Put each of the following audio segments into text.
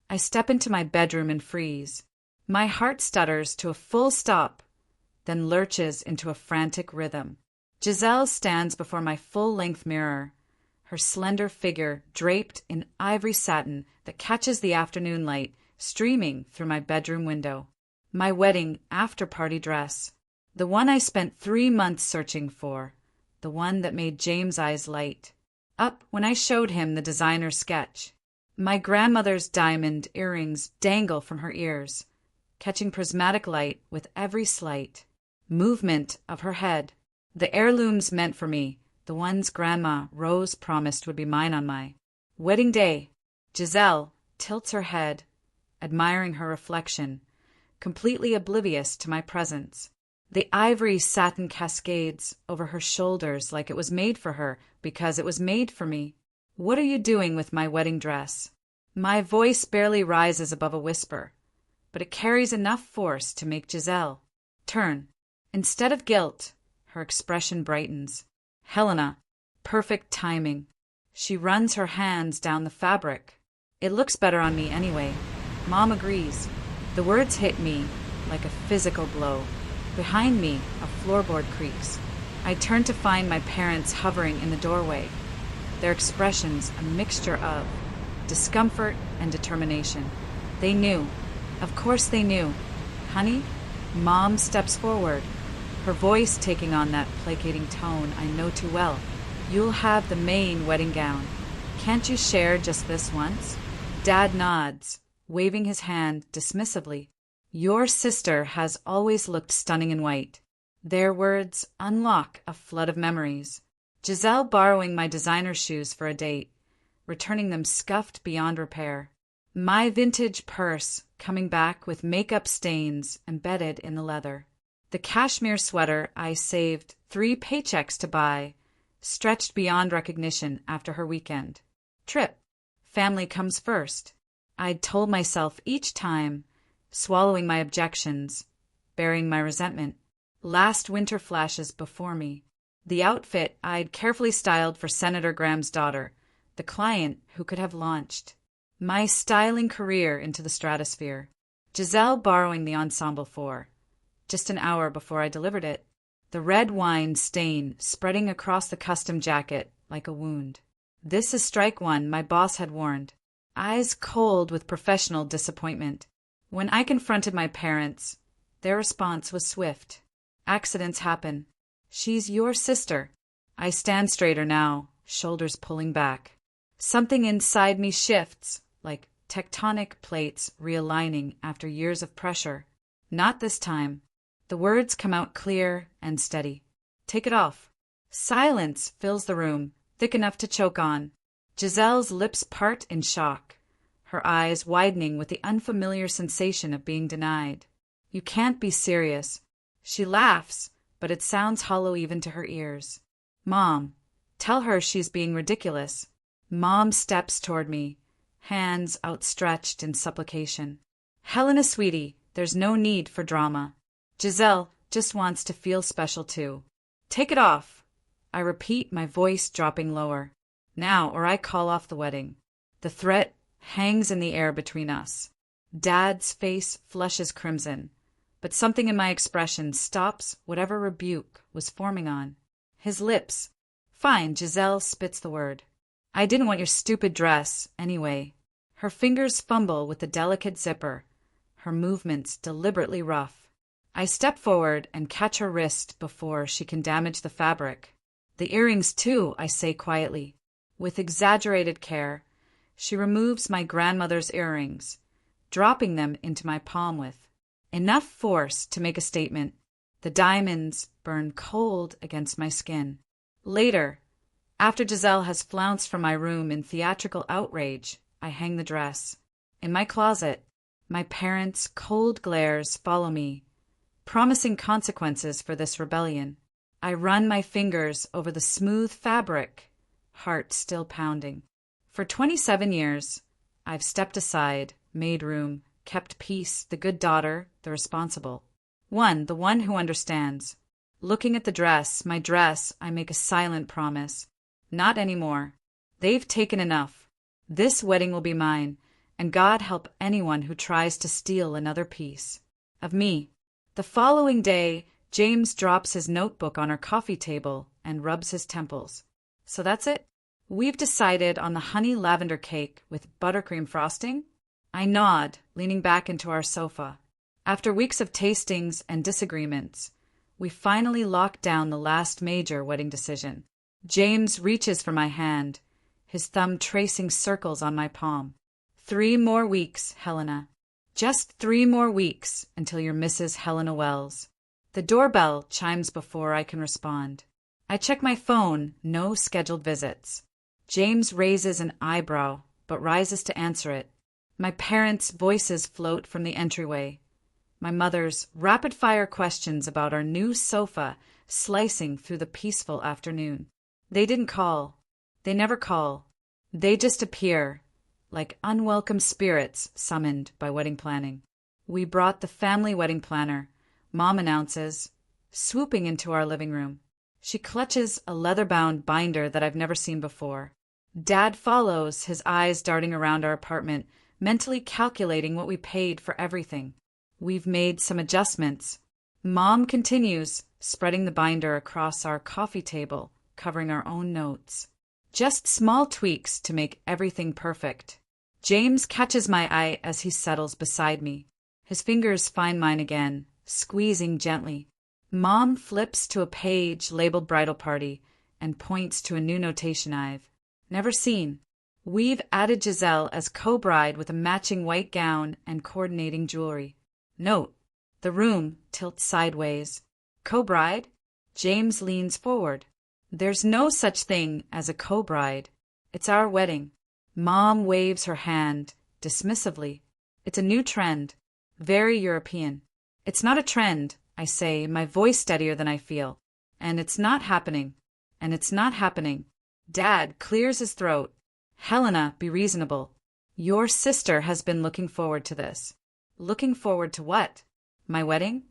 I step into my bedroom and freeze. My heart stutters to a full stop, then lurches into a frantic rhythm. Giselle stands before my full-length mirror, her slender figure draped in ivory satin that catches the afternoon light streaming through my bedroom window. My wedding after-party dress, the one I spent 3 months searching for, the one that made James' eyes light up when I showed him the designer sketch. My grandmother's diamond earrings dangle from her ears, catching prismatic light with every slight movement of her head. The heirlooms meant for me, the ones Grandma Rose promised would be mine on my wedding day. Giselle tilts her head, admiring her reflection, completely oblivious to my presence. The ivory satin cascades over her shoulders like it was made for her because it was made for me. What are you doing with my wedding dress? My voice barely rises above a whisper, but it carries enough force to make Giselle turn. Instead of guilt, her expression brightens. Helena, perfect timing. She runs her hands down the fabric. It looks better on me anyway. Mom agrees. The words hit me like a physical blow. Behind me, a floorboard creaks. I turn to find my parents hovering in the doorway, their expressions a mixture of discomfort and determination. They knew. Of course they knew. Honey? Mom steps forward, her voice taking on that placating tone I know too well. You'll have the main wedding gown. Can't you share just this once? Dad nods, waving his hand dismissively. Your sister has always looked stunning in white. Their words unlock a flood of memories. Giselle borrowing my designer shoes for a date, returning them scuffed beyond repair. My vintage purse coming back with makeup stains embedded in the leather. The cashmere sweater I saved 3 paychecks to buy, stretched beyond recognition after her weekend trip. Family comes first. I'd told myself each time, swallowing my objections, burying my resentment. Last winter flashes before me. The outfit I'd carefully styled for Senator Graham's daughter, the client who could have launched my styling career into the stratosphere. Giselle borrowing the ensemble for just an hour before I delivered it. The red wine stain spreading across the custom jacket like a wound. This is strike one, my boss had warned. Eyes cold with professional disappointment. When I confronted my parents, their response was swift. Accidents happen. She's your sister. I stand straighter now, shoulders pulling back. Something inside me shifts, like tectonic plates realigning after years of pressure. Not this time. The words come out clear and steady. Take it off. Silence fills the room, thick enough to choke on. Giselle's lips part in shock, her eyes widening with the unfamiliar sensation of being denied. You can't be serious. She laughs, but it sounds hollow even to her ears. Mom, tell her she's being ridiculous. Mom steps toward me, hands outstretched in supplication. Helena, sweetie, there's no need for drama. Giselle just wants to feel special too. Take it off. I repeat, my voice dropping lower. Now, or I call off the wedding. The threat hangs in the air between us. Dad's face flushes crimson, but something in my expression stops whatever rebuke was forming on his lips. Fine, Giselle spits the word. I didn't want your stupid dress, anyway. Her fingers fumble with the delicate zipper, her movements deliberately rough. I step forward and catch her wrist before she can damage the fabric. The earrings, too, I say quietly. With exaggerated care, she removes my grandmother's earrings, dropping them into my palm with enough force to make a statement. The diamonds burn cold against my skin. Later, after Giselle has flounced from my room in theatrical outrage, I hang the dress. In my closet, my parents' cold glares follow me, promising consequences for this rebellion. I run my fingers over the smooth fabric, heart still pounding. For 27 years, I've stepped aside, made room, kept peace, the good daughter, the responsible. The one who understands. Looking at the dress, my dress, I make a silent promise. Not anymore. They've taken enough. This wedding will be mine, and God help anyone who tries to steal another piece of me. The following day, James drops his notebook on our coffee table and rubs his temples. So that's it? We've decided on the honey lavender cake with buttercream frosting? I nod, leaning back into our sofa. After weeks of tastings and disagreements, we finally lock down the last major wedding decision. James reaches for my hand, his thumb tracing circles on my palm. 3 more weeks, Helena. Just 3 more weeks until you're Mrs. Helena Wells. The doorbell chimes before I can respond. I check my phone, no scheduled visits. James raises an eyebrow, but rises to answer it. My parents' voices float from the entryway. My mother's rapid-fire questions about our new sofa slicing through the peaceful afternoon. They didn't call. They never call. They just appear, like unwelcome spirits summoned by wedding planning. We brought the family wedding planner, Mom announces, swooping into our living room. She clutches a leather-bound binder that I've never seen before. Dad follows, his eyes darting around our apartment, mentally calculating what we paid for everything. We've made some adjustments. Mom continues, spreading the binder across our coffee table, covering our own notes. Just small tweaks to make everything perfect. James catches my eye as he settles beside me. His fingers find mine again, squeezing gently. Mom flips to a page labeled bridal party and points to a new notation I've never seen. We've added Giselle as co-bride with a matching white gown and coordinating jewelry. Note: the room tilts sideways. Co-bride? James leans forward. There's no such thing as a co-bride. It's our wedding. Mom waves her hand, dismissively. It's a new trend. Very European. It's not a trend, I say, my voice steadier than I feel. And it's not happening. And it's not happening. Dad clears his throat. Helena, be reasonable. Your sister has been looking forward to this. Looking forward to what? My wedding?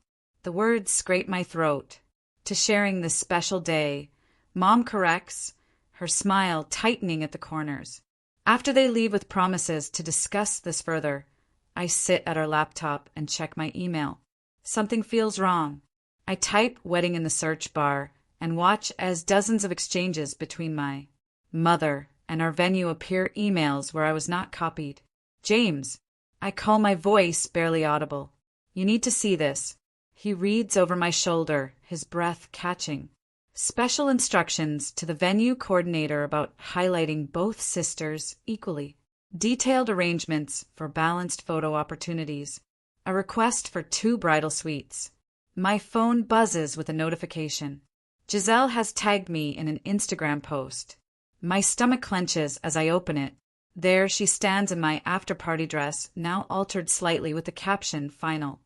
The words scrape my throat. To sharing this special day. Mom corrects, her smile tightening at the corners. After they leave with promises to discuss this further, I sit at our laptop and check my email. Something feels wrong. I type wedding in the search bar and watch as dozens of exchanges between my mother and our venue appear emails where I was not copied. James. I call, my voice barely audible. You need to see this. He reads over my shoulder, his breath catching. Special instructions to the venue coordinator about highlighting both sisters equally. Detailed arrangements for balanced photo opportunities. A request for 2 bridal suites. My phone buzzes with a notification. Giselle has tagged me in an Instagram post. My stomach clenches as I open it. There she stands in my after-party dress, now altered slightly with the caption, final.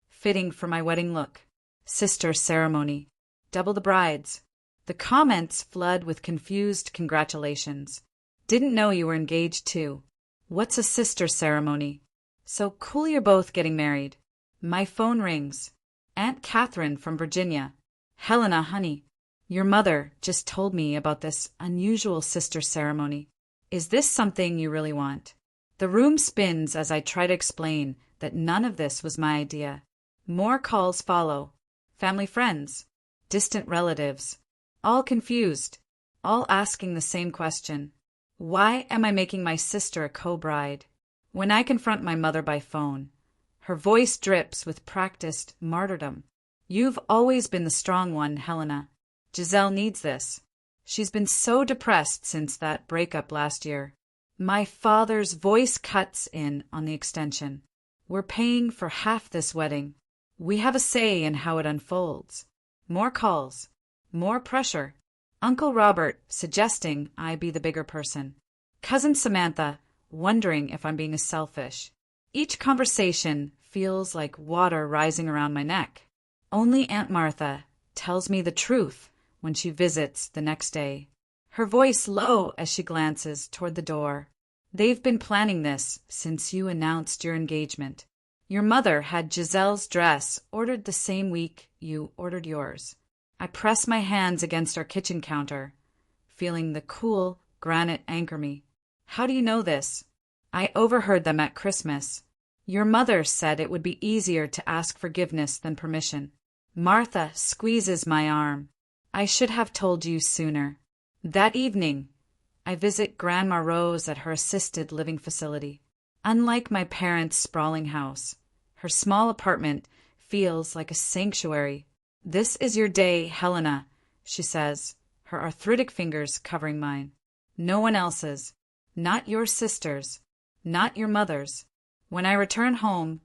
Fitting for my wedding look. Sister ceremony. Double the brides. The comments flood with confused congratulations. Didn't know you were engaged too. What's a sister ceremony? So cool you're both getting married. My phone rings. Aunt Catherine from Virginia. Helena, honey. Your mother just told me about this unusual sister ceremony. Is this something you really want? The room spins as I try to explain that none of this was my idea. More calls follow. Family friends. Distant relatives. All confused. All asking the same question. Why am I making my sister a co-bride? When I confront my mother by phone, her voice drips with practiced martyrdom. You've always been the strong one, Helena. Giselle needs this. She's been so depressed since that breakup last year. My father's voice cuts in on the extension. We're paying for half this wedding. We have a say in how it unfolds. More calls. More pressure. Uncle Robert suggesting I be the bigger person. Cousin Samantha wondering if I'm being selfish. Each conversation feels like water rising around my neck. Only Aunt Martha tells me the truth when she visits the next day. Her voice low as she glances toward the door. They've been planning this since you announced your engagement. Your mother had Giselle's dress ordered the same week you ordered yours. I press my hands against our kitchen counter, feeling the cool granite anchor me. How do you know this? I overheard them at Christmas. Your mother said it would be easier to ask forgiveness than permission. Martha squeezes my arm. I should have told you sooner. That evening, I visit Grandma Rose at her assisted living facility. Unlike my parents' sprawling house, her small apartment feels like a sanctuary. This is your day, Helena, she says, her arthritic fingers covering mine. No one else's. Not your sister's. Not your mother's. When I return home,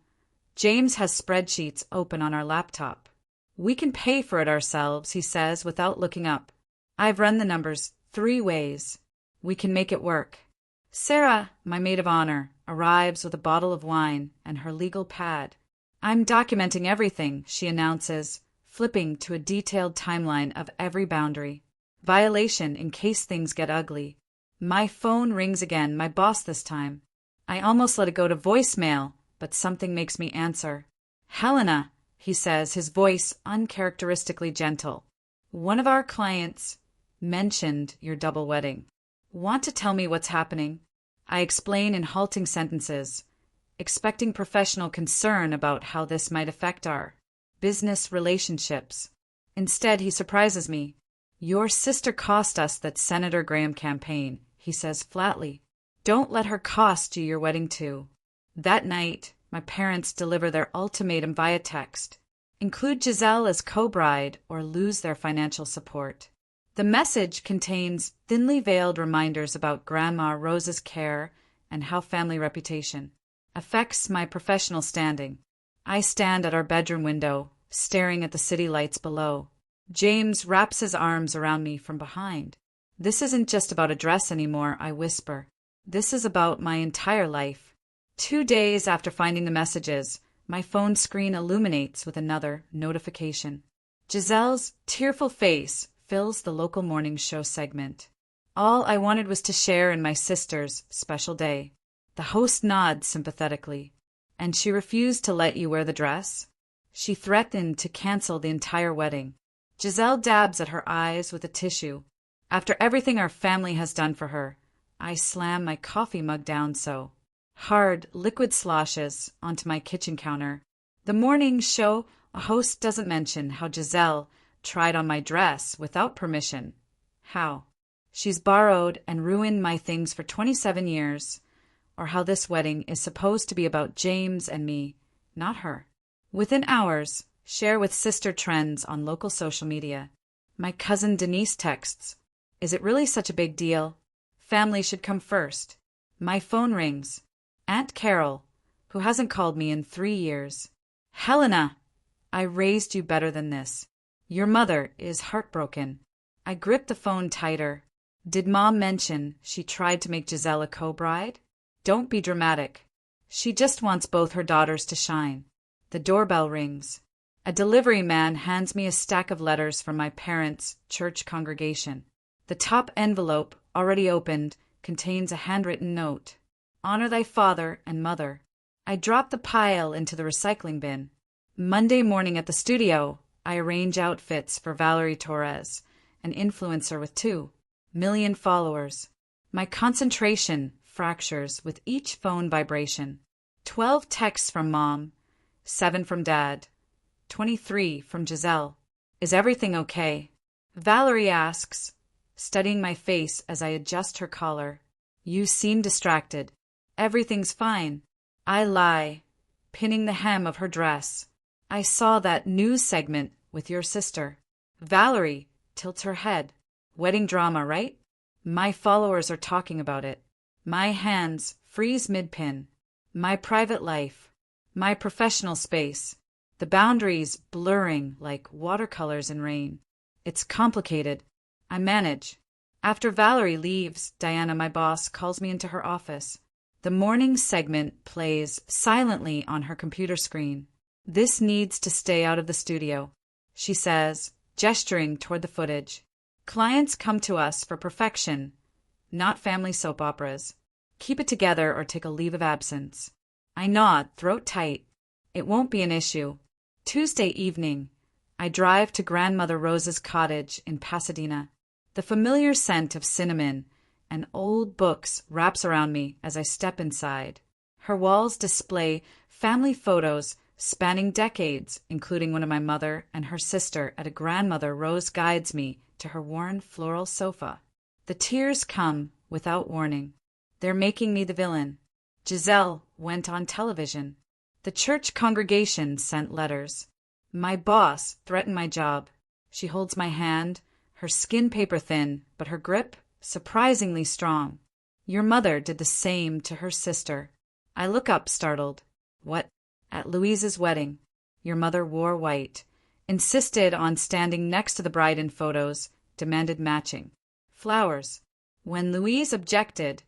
James has spreadsheets open on our laptop. We can pay for it ourselves, he says without looking up. I've run the numbers 3 ways. We can make it work. Sarah, my maid of honor, arrives with a bottle of wine and her legal pad. I'm documenting everything, she announces, flipping to a detailed timeline of every boundary. Violation in case things get ugly. My phone rings again, my boss this time. I almost let it go to voicemail, but something makes me answer. Helena, he says, his voice uncharacteristically gentle. One of our clients mentioned your double wedding. Want to tell me what's happening? I explain in halting sentences, expecting professional concern about how this might affect our business relationships. Instead, he surprises me. Your sister cost us that Senator Graham campaign, he says flatly. Don't let her cost you your wedding too. That night, my parents deliver their ultimatum via text. Include Giselle as co-bride or lose their financial support. The message contains thinly veiled reminders about Grandma Rose's care and how family reputation affects my professional standing. I stand at our bedroom window, staring at the city lights below. James wraps his arms around me from behind. This isn't just about a dress anymore, I whisper. This is about my entire life. 2 days after finding the messages, my phone screen illuminates with another notification. Giselle's tearful face fills the local morning show segment. All I wanted was to share in my sister's special day. The host nods sympathetically. And she refused to let you wear the dress? She threatened to cancel the entire wedding. Giselle dabs at her eyes with a tissue. After everything our family has done for her, I slam my coffee mug down so. Hard, liquid sloshes onto my kitchen counter. The morning show host doesn't mention how Giselle tried on my dress without permission. How? She's borrowed and ruined my things for 27 years. Or how this wedding is supposed to be about James and me, not her. Within hours, share with sister trends on local social media. My cousin Denise texts, "Is it really such a big deal? Family should come first." My phone rings. Aunt Carol, who hasn't called me in 3 years. "Helena, I raised you better than this. Your mother is heartbroken." I grip the phone tighter. Did Mom mention she tried to make Giselle a co-bride? Don't be dramatic. She just wants both her daughters to shine. The doorbell rings. A delivery man hands me a stack of letters from my parents' church congregation. The top envelope, already opened, contains a handwritten note. "Honor thy father and mother." I drop the pile into the recycling bin. Monday morning at the studio, I arrange outfits for Valerie Torres, an influencer with 2 million followers. My concentration fractures with each phone vibration. 12 texts from Mom, 7 from Dad, 23 from Giselle. "Is everything okay?" Valerie asks, studying my face as I adjust her collar. "You seem distracted." "Everything's fine." I lie, pinning the hem of her dress. "I saw that news segment with your sister." Valerie tilts her head. "Wedding drama, right?" My followers are talking about it. My hands freeze mid-pin. My private life. My professional space. The boundaries blurring like watercolors in rain. It's complicated. I manage. After Valerie leaves, Diana, my boss, calls me into her office. The morning segment plays silently on her computer screen. "This needs to stay out of the studio," she says, gesturing toward the footage. "Clients come to us for perfection, not family soap operas. Keep it together or take a leave of absence." I nod, throat tight. It won't be an issue. Tuesday evening, I drive to Grandmother Rose's cottage in Pasadena. The familiar scent of cinnamon and old books wraps around me as I step inside. Her walls display family photos spanning decades, including one of my mother and her sister at a grandmother Rose guides me to her worn floral sofa. The tears come without warning. They're making me the villain. Giselle went on television. The church congregation sent letters. My boss threatened my job. She holds my hand, her skin paper thin, but her grip surprisingly strong. Your mother did the same to her sister. I look up, startled. What? At Louise's wedding. Your mother wore white, insisted on standing next to the bride in photos, demanded matching. Flowers. When Louise objected,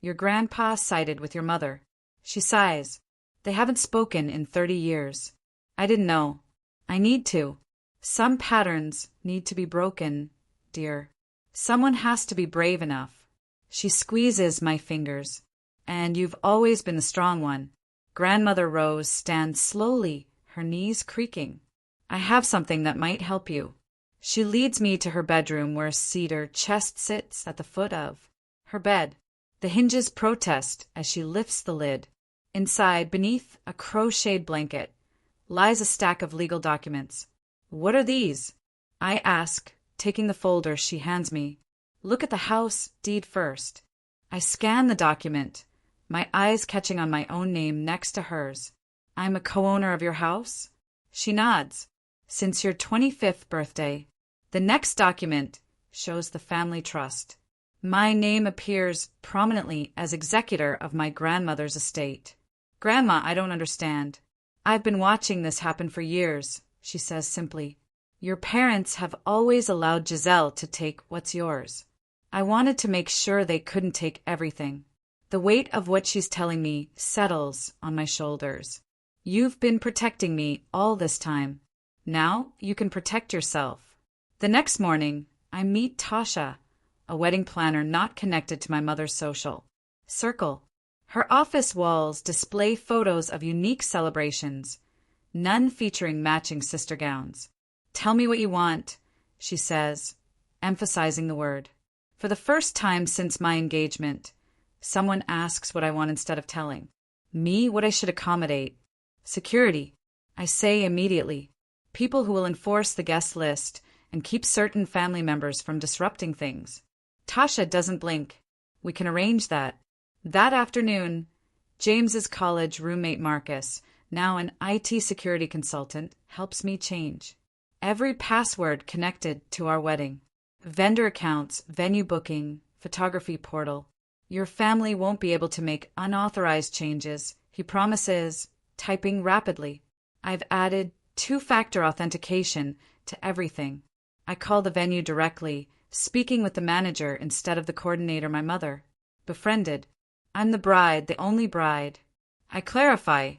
your grandpa sided with your mother. She sighs. They haven't spoken in 30 years. I didn't know. I need to. Some patterns need to be broken, dear. Someone has to be brave enough. She squeezes my fingers. And you've always been the strong one. Grandmother Rose stands slowly, her knees creaking. I have something that might help you. She leads me to her bedroom where a cedar chest sits at the foot of her bed. The hinges protest as she lifts the lid. Inside, beneath a crocheted blanket, lies a stack of legal documents. What are these? I ask, taking the folder she hands me. Look at the house deed first. I scan the document, my eyes catching on my own name next to hers. I'm a co-owner of your house? She nods. Since your 25th birthday. The next document shows the family trust. My name appears prominently as executor of my grandmother's estate. Grandma, I don't understand. I've been watching this happen for years, she says simply. Your parents have always allowed Giselle to take what's yours. I wanted to make sure they couldn't take everything. The weight of what she's telling me settles on my shoulders. You've been protecting me all this time. Now you can protect yourself. The next morning, I meet Tasha, a wedding planner not connected to my mother's social circle. Her office walls display photos of unique celebrations, none featuring matching sister gowns. Tell me what you want, she says, emphasizing the word. For the first time since my engagement, someone asks what I want instead of telling me what I should accommodate. Security, I say immediately. People who will enforce the guest list and keep certain family members from disrupting things. Tasha doesn't blink. We can arrange that. That afternoon, James's college roommate Marcus, now an IT security consultant, helps me change every password connected to our wedding. Vendor accounts, venue booking, photography portal. Your family won't be able to make unauthorized changes, he promises, typing rapidly. I've added two-factor authentication to everything. I call the venue directly, speaking with the manager instead of the coordinator, my mother. Befriended. I'm the bride, the only bride. I clarify.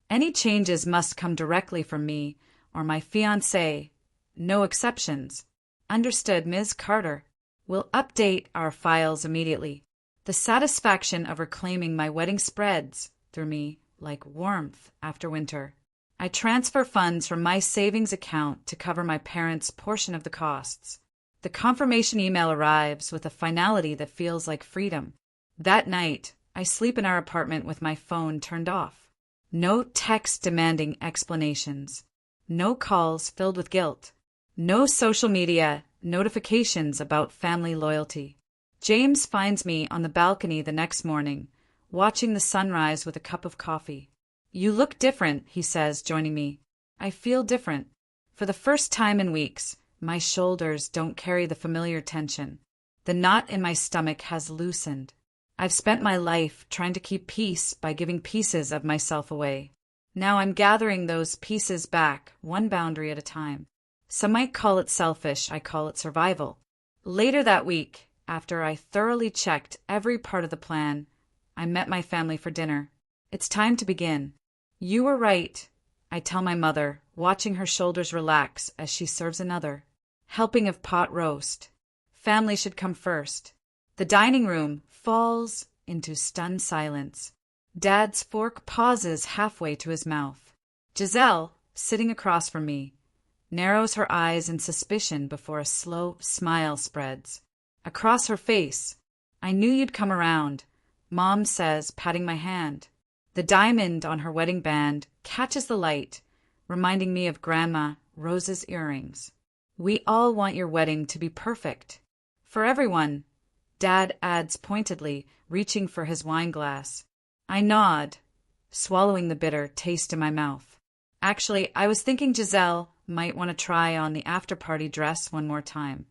Any changes must come directly from me or my fiancé. No exceptions. Understood, Ms. Carter. We'll update our files immediately. The satisfaction of reclaiming my wedding spreads through me like warmth after winter. I transfer funds from my savings account to cover my parents' portion of the costs. The confirmation email arrives with a finality that feels like freedom. That night, I sleep in our apartment with my phone turned off. No text demanding explanations. No calls filled with guilt. No social media notifications about family loyalty. James finds me on the balcony the next morning, watching the sunrise with a cup of coffee. You look different, he says, joining me. I feel different. For the first time in weeks, my shoulders don't carry the familiar tension. The knot in my stomach has loosened. I've spent my life trying to keep peace by giving pieces of myself away. Now I'm gathering those pieces back, one boundary at a time. Some might call it selfish, I call it survival. Later that week, after I thoroughly checked every part of the plan, I met my family for dinner. It's time to begin. You were right, I tell my mother, watching her shoulders relax as she serves another helping of pot roast. Family should come first. The dining room falls into stunned silence. Dad's fork pauses halfway to his mouth. Giselle, sitting across from me, narrows her eyes in suspicion before a slow smile spreads across her face. I knew you'd come around, Mom says, patting my hand. The diamond on her wedding band catches the light, reminding me of Grandma Rose's earrings. We all want your wedding to be perfect. For everyone, Dad adds pointedly, reaching for his wine glass. I nod, swallowing the bitter taste in my mouth. Actually, I was thinking Giselle might want to try on the after-party dress one more time,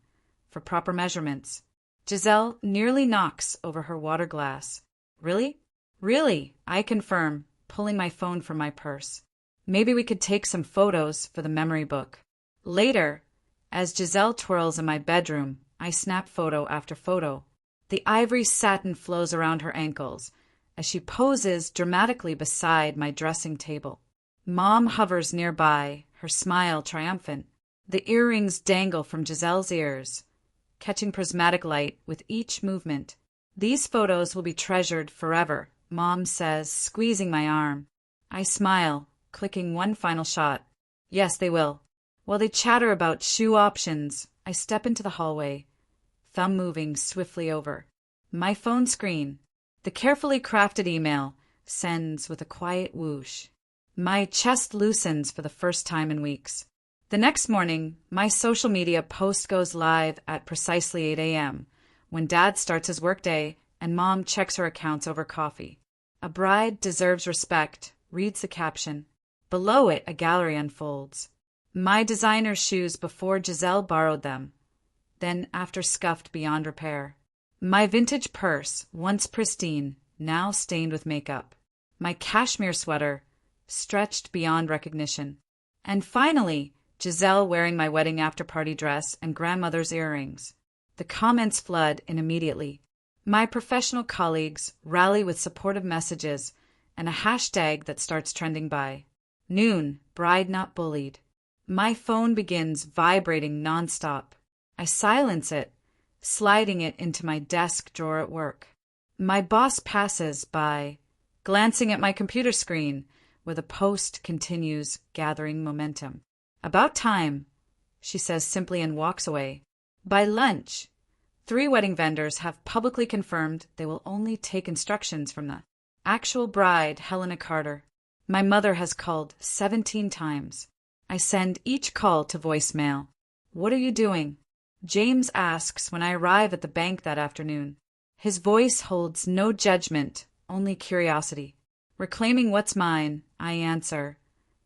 for proper measurements. Giselle nearly knocks over her water glass. Really? Really, I confirm, pulling my phone from my purse. Maybe we could take some photos for the memory book. Later, as Giselle twirls in my bedroom, I snap photo after photo. The ivory satin flows around her ankles as she poses dramatically beside my dressing table. Mom hovers nearby, her smile triumphant. The earrings dangle from Giselle's ears, catching prismatic light with each movement. These photos will be treasured forever, Mom says, squeezing my arm. I smile, clicking one final shot. Yes, they will. While they chatter about shoe options, I step into the hallway, thumb moving swiftly over. My phone screen. The carefully crafted email sends with a quiet whoosh. My chest loosens for the first time in weeks. The next morning, my social media post goes live at precisely 8 a.m., when Dad starts his workday and Mom checks her accounts over coffee. A bride deserves respect, reads the caption. Below it, a gallery unfolds. My designer shoes before Giselle borrowed them, then after scuffed beyond repair. My vintage purse, once pristine, now stained with makeup. My cashmere sweater, stretched beyond recognition. And finally, Giselle wearing my wedding after-party dress and grandmother's earrings. The comments flood in immediately. My professional colleagues rally with supportive messages and a hashtag that starts trending by. Noon, bride not bullied. My phone begins vibrating nonstop. I silence it, sliding it into my desk drawer at work. My boss passes by, glancing at my computer screen, where the post continues gathering momentum. About time, she says simply and walks away. By lunch, 3 wedding vendors have publicly confirmed they will only take instructions from the actual bride, Helena Carter. My mother has called 17 times. I send each call to voicemail. What are you doing? James asks when I arrive at the bank that afternoon. His voice holds no judgment, only curiosity. Reclaiming what's mine, I answer,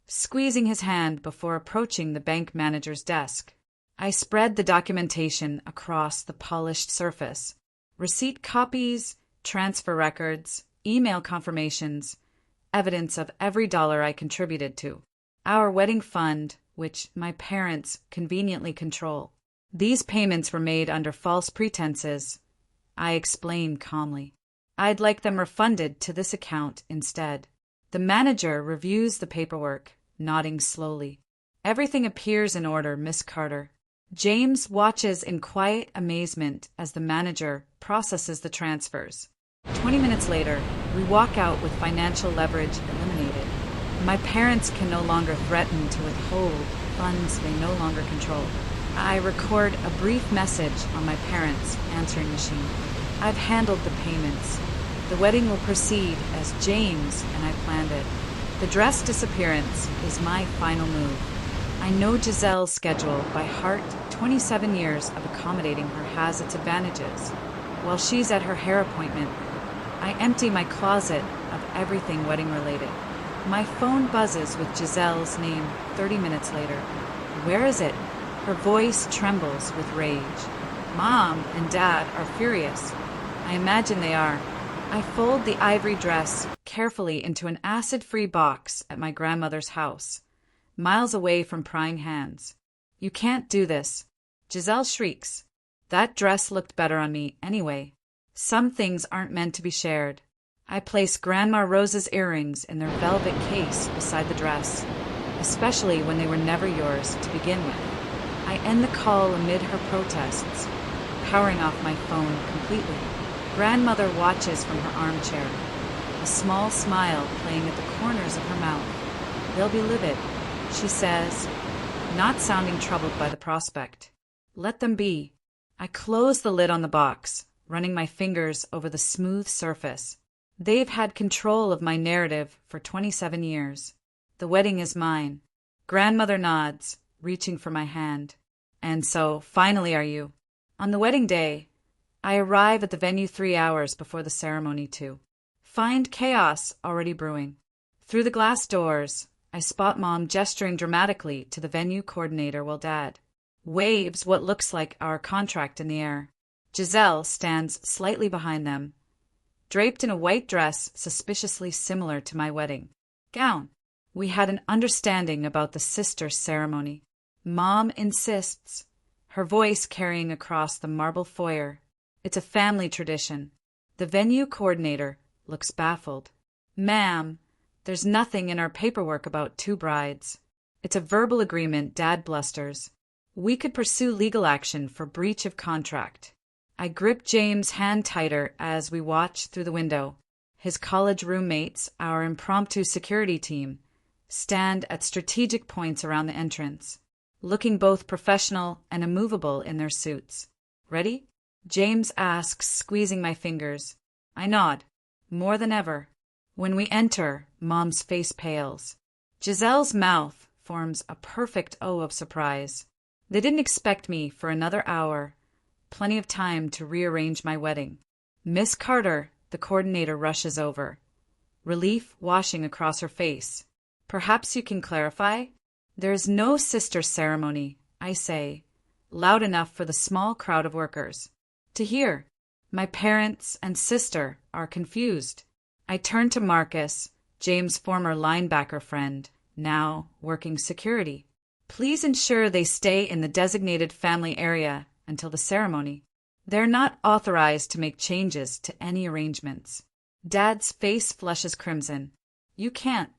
squeezing his hand before approaching the bank manager's desk. I spread the documentation across the polished surface. Receipt copies, transfer records, email confirmations, evidence of every dollar I contributed to our wedding fund, which my parents conveniently control. These payments were made under false pretenses, I explain calmly. I'd like them refunded to this account instead. The manager reviews the paperwork, nodding slowly. Everything appears in order, Miss Carter. James watches in quiet amazement as the manager processes the transfers. 20 minutes later, we walk out with financial leverage eliminated. My parents can no longer threaten to withhold funds they no longer control. I record a brief message on my parents' answering machine. I've handled the payments. The wedding will proceed as James and I planned it. The dress disappearance is my final move. I know Giselle's schedule by heart. 27 years of accommodating her has its advantages. While she's at her hair appointment, I empty my closet of everything wedding-related. My phone buzzes with Giselle's name 30 minutes later. Where is it? Her voice trembles with rage. Mom and Dad are furious. I imagine they are. I fold the ivory dress carefully into an acid-free box at my grandmother's house, miles away from prying hands. You can't do this. Giselle shrieks. That dress looked better on me anyway. Some things aren't meant to be shared. I place Grandma Rose's earrings in their velvet case beside the dress, especially when they were never yours to begin with. I end the call amid her protests, powering off my phone completely. Grandmother watches from her armchair, a small smile playing at the corners of her mouth. They'll be livid, she says, not sounding troubled by the prospect. Let them be. I close the lid on the box, running my fingers over the smooth surface. They've had control of my narrative for 27 years. The wedding is mine. Grandmother nods, reaching for my hand. And so, finally are you. On the wedding day, I arrive at the venue 3 hours before the ceremony to find chaos already brewing. Through the glass doors, I spot Mom gesturing dramatically to the venue coordinator while Dad waves what looks like our contract in the air. Giselle stands slightly behind them, draped in a white dress suspiciously similar to my wedding gown. We had an understanding about the sister ceremony. Mom insists, her voice carrying across the marble foyer. It's a family tradition. The venue coordinator looks baffled. Ma'am, there's nothing in our paperwork about 2 brides. It's a verbal agreement, Dad blusters. We could pursue legal action for breach of contract. I grip James' hand tighter as we watch through the window. His college roommates, our impromptu security team, stand at strategic points around the entrance, looking both professional and immovable in their suits. Ready? James asks, squeezing my fingers. I nod, more than ever. When we enter, Mom's face pales. Giselle's mouth forms a perfect O of surprise. They didn't expect me for another hour, plenty of time to rearrange my wedding. Miss Carter, the coordinator, rushes over, relief washing across her face. Perhaps you can clarify? There is no sister ceremony, I say, loud enough for the small crowd of workers to hear. My parents and sister are confused. I turn to Marcus, James' former linebacker friend, now working security. Please ensure they stay in the designated family area until the ceremony. They're not authorized to make changes to any arrangements. Dad's face flushes crimson. You can't.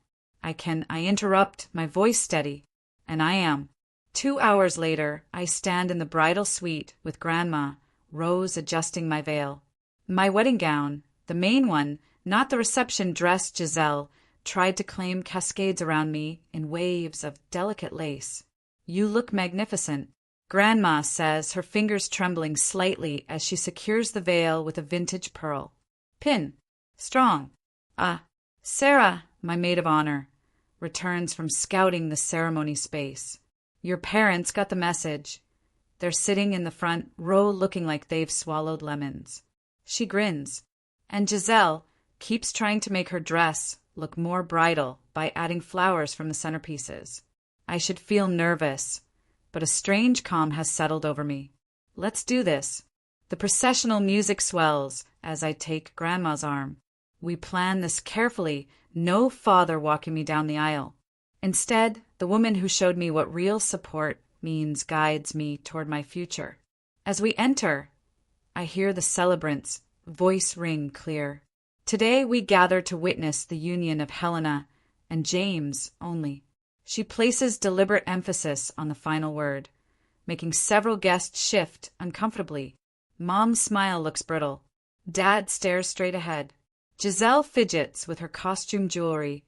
I interrupt, my voice steady. And I am. 2 hours later, I stand in the bridal suite with Grandma, Rose adjusting my veil. My wedding gown, the main one, not the reception dress Giselle, tried to claim cascades around me in waves of delicate lace. You look magnificent, Grandma says, her fingers trembling slightly as she secures the veil with a vintage pearl pin. Strong. Sarah, my maid of honor, returns from scouting the ceremony space. Your parents got the message. They're sitting in the front row looking like they've swallowed lemons. She grins, and Giselle keeps trying to make her dress look more bridal by adding flowers from the centerpieces. I should feel nervous, but a strange calm has settled over me. Let's do this. The processional music swells as I take Grandma's arm. We plan this carefully, no father walking me down the aisle. Instead, the woman who showed me what real support means guides me toward my future. As we enter, I hear the celebrant's voice ring clear. Today we gather to witness the union of Helena and James only. She places deliberate emphasis on the final word, making several guests shift uncomfortably. Mom's smile looks brittle. Dad stares straight ahead. Giselle fidgets with her costume jewelry,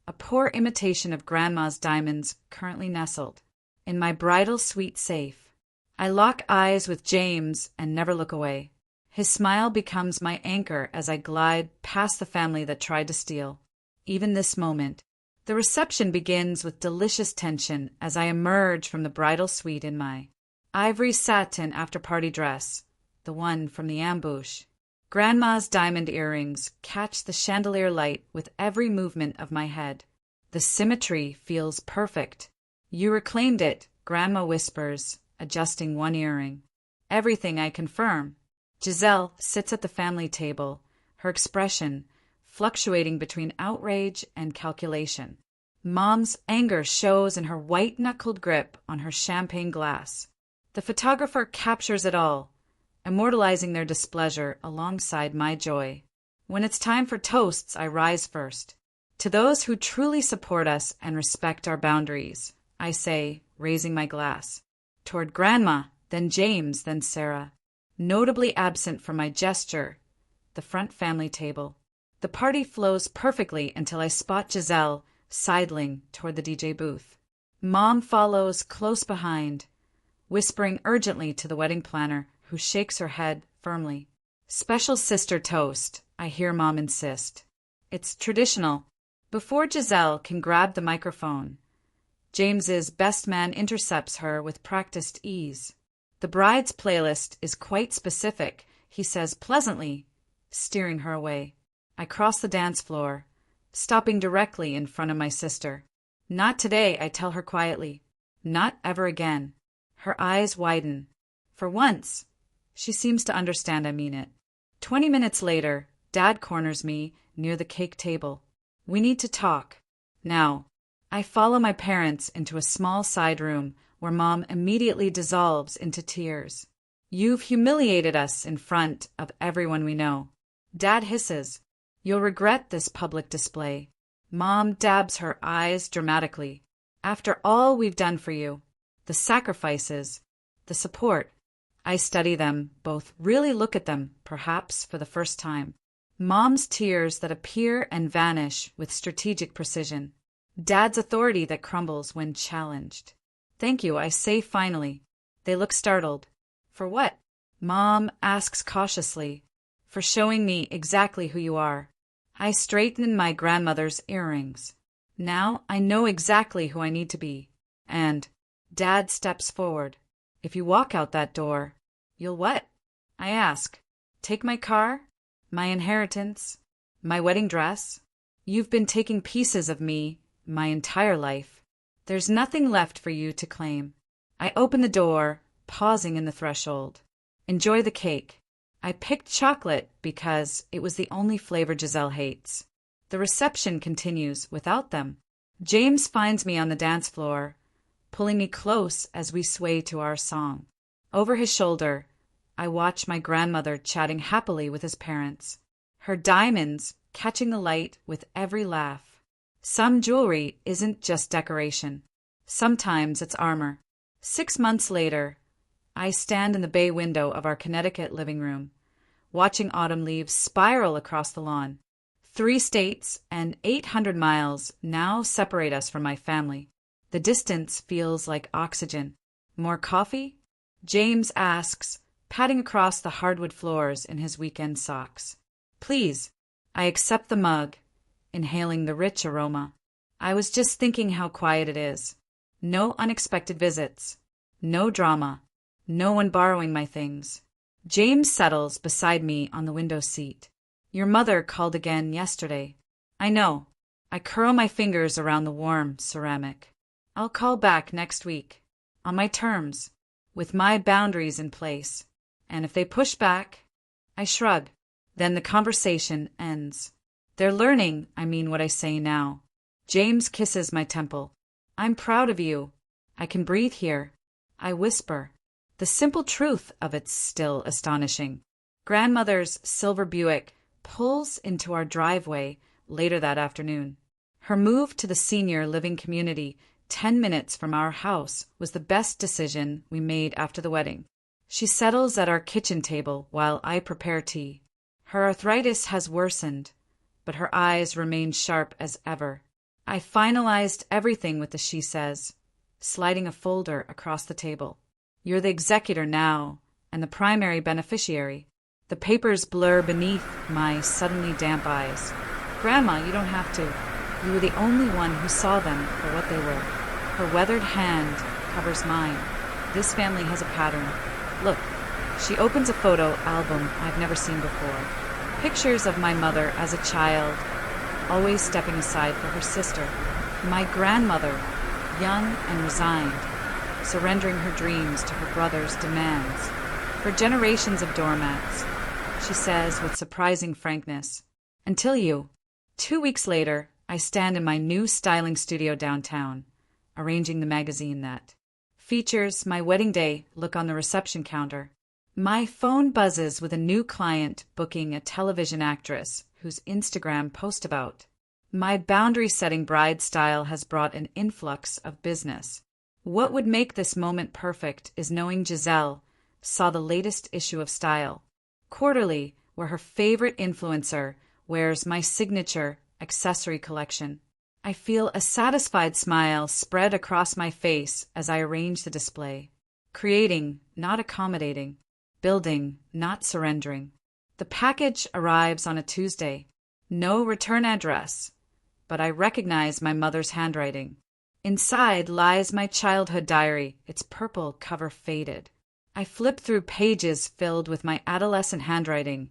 a poor imitation of Grandma's diamonds currently nestled in my bridal suite safe. I lock eyes with James and never look away. His smile becomes my anchor as I glide past the family that tried to steal. Even this moment. The reception begins with delicious tension as I emerge from the bridal suite in my ivory satin after-party dress, the one from the ambush. Grandma's diamond earrings catch the chandelier light with every movement of my head. The symmetry feels perfect. You reclaimed it, Grandma whispers, adjusting one earring. Everything, I confirm. Giselle sits at the family table, her expression fluctuating between outrage and calculation. Mom's anger shows in her white-knuckled grip on her champagne glass. The photographer captures it all, immortalizing their displeasure alongside my joy. When it's time for toasts, I rise first. To those who truly support us and respect our boundaries, I say, raising my glass. Toward Grandma, then James, then Sarah. Notably absent from my gesture, the front family table. The party flows perfectly until I spot Giselle sidling toward the DJ booth. Mom follows close behind, whispering urgently to the wedding planner, who shakes her head firmly. Special sister toast, I hear Mom insist. It's traditional. Before Giselle can grab the microphone, James's best man intercepts her with practiced ease. The bride's playlist is quite specific, he says pleasantly, steering her away. I cross the dance floor, stopping directly in front of my sister. Not today, I tell her quietly. Not ever again. Her eyes widen. For once, she seems to understand I mean it. 20 minutes later, Dad corners me near the cake table. We need to talk. Now, I follow my parents into a small side room where Mom immediately dissolves into tears. You've humiliated us in front of everyone we know. Dad hisses. You'll regret this public display. Mom dabs her eyes dramatically. After all we've done for you, the sacrifices, the support, I study them, both really look at them, perhaps for the first time. Mom's tears that appear and vanish with strategic precision. Dad's authority that crumbles when challenged. Thank you, I say finally. They look startled. For what? Mom asks cautiously. For showing me exactly who you are. I straighten my grandmother's earrings. Now I know exactly who I need to be. And Dad steps forward. If you walk out that door, you'll what? I ask. Take my car? My inheritance? My wedding dress? You've been taking pieces of me my entire life. There's nothing left for you to claim. I open the door, pausing in the threshold. Enjoy the cake. I picked chocolate because it was the only flavor Giselle hates. The reception continues without them. James finds me on the dance floor, pulling me close as we sway to our song. Over his shoulder, I watch my grandmother chatting happily with his parents, her diamonds catching the light with every laugh. Some jewelry isn't just decoration. Sometimes it's armor. 6 months later, I stand in the bay window of our Connecticut living room, watching autumn leaves spiral across the lawn. 3 states and 800 miles now separate us from my family. The distance feels like oxygen. More coffee? James asks, patting across the hardwood floors in his weekend socks. Please. I accept the mug, inhaling the rich aroma. I was just thinking how quiet it is. No unexpected visits. No drama. No one borrowing my things. James settles beside me on the window seat. Your mother called again yesterday. I know. I curl my fingers around the warm ceramic. I'll call back next week. On my terms. With my boundaries in place. And if they push back, I shrug. Then the conversation ends. They're learning, I mean what I say now. James kisses my temple. I'm proud of you. I can breathe here. I whisper. The simple truth of it's still astonishing. Grandmother's silver Buick pulls into our driveway later that afternoon. Her move to the senior living community 10 minutes from our house was the best decision we made after the wedding. She settles at our kitchen table while I prepare tea. Her arthritis has worsened, but her eyes remain sharp as ever. I finalized everything with the she says, sliding a folder across the table. You're the executor now, and the primary beneficiary. The papers blur beneath my suddenly damp eyes. Grandma, you don't have to. You were the only one who saw them for what they were. Her weathered hand covers mine. This family has a pattern. Look, she opens a photo album I've never seen before. Pictures of my mother as a child, always stepping aside for her sister. My grandmother, young and resigned, surrendering her dreams to her brother's demands. For generations of doormats, she says with surprising frankness. Until you. 2 weeks later, I stand in my new styling studio downtown, arranging the magazine that features my wedding day look on the reception counter. My phone buzzes with a new client booking a television actress whose Instagram post about. My boundary-setting bride style has brought an influx of business. What would make this moment perfect is knowing Giselle saw the latest issue of Style, Quarterly, where her favorite influencer wears my signature accessory collection. I feel a satisfied smile spread across my face as I arrange the display. Creating, not accommodating. Building, not surrendering. The package arrives on a Tuesday. No return address. But I recognize my mother's handwriting. Inside lies my childhood diary, its purple cover faded. I flip through pages filled with my adolescent handwriting,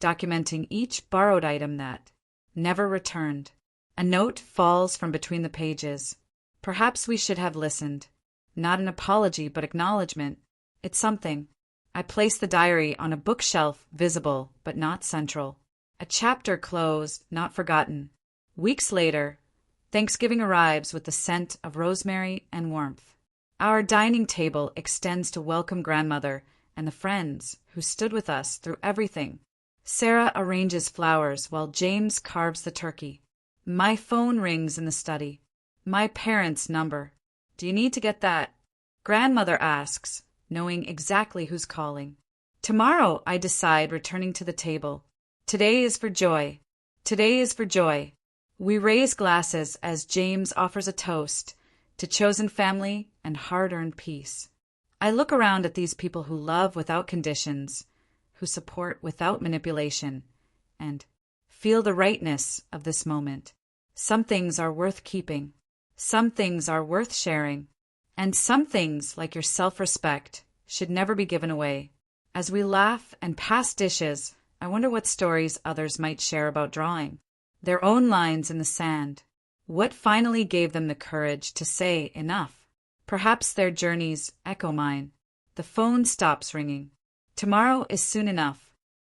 documenting each borrowed item that never returned. A note falls from between the pages. Perhaps we should have listened. Not an apology, but acknowledgement. It's something. I place the diary on a bookshelf, visible, but not central. A chapter closed, not forgotten. Weeks later, Thanksgiving arrives with the scent of rosemary and warmth. Our dining table extends to welcome grandmother and the friends who stood with us through everything. Sarah arranges flowers while James carves the turkey. My phone rings in the study. My parents' number. Do you need to get that? Grandmother asks, knowing exactly who's calling. Tomorrow, I decide, returning to the table. Today is for joy. Today is for joy. We raise glasses as James offers a toast to chosen family and hard-earned peace. I look around at these people who love without conditions, who support without manipulation, and feel the rightness of this moment. Some things are worth keeping. Some things are worth sharing. And some things, like your self-respect, should never be given away. As we laugh and pass dishes, I wonder what stories others might share about drawing. Their own lines in the sand. What finally gave them the courage to say enough? Perhaps their journeys echo mine. The phone stops ringing. Tomorrow is soon enough.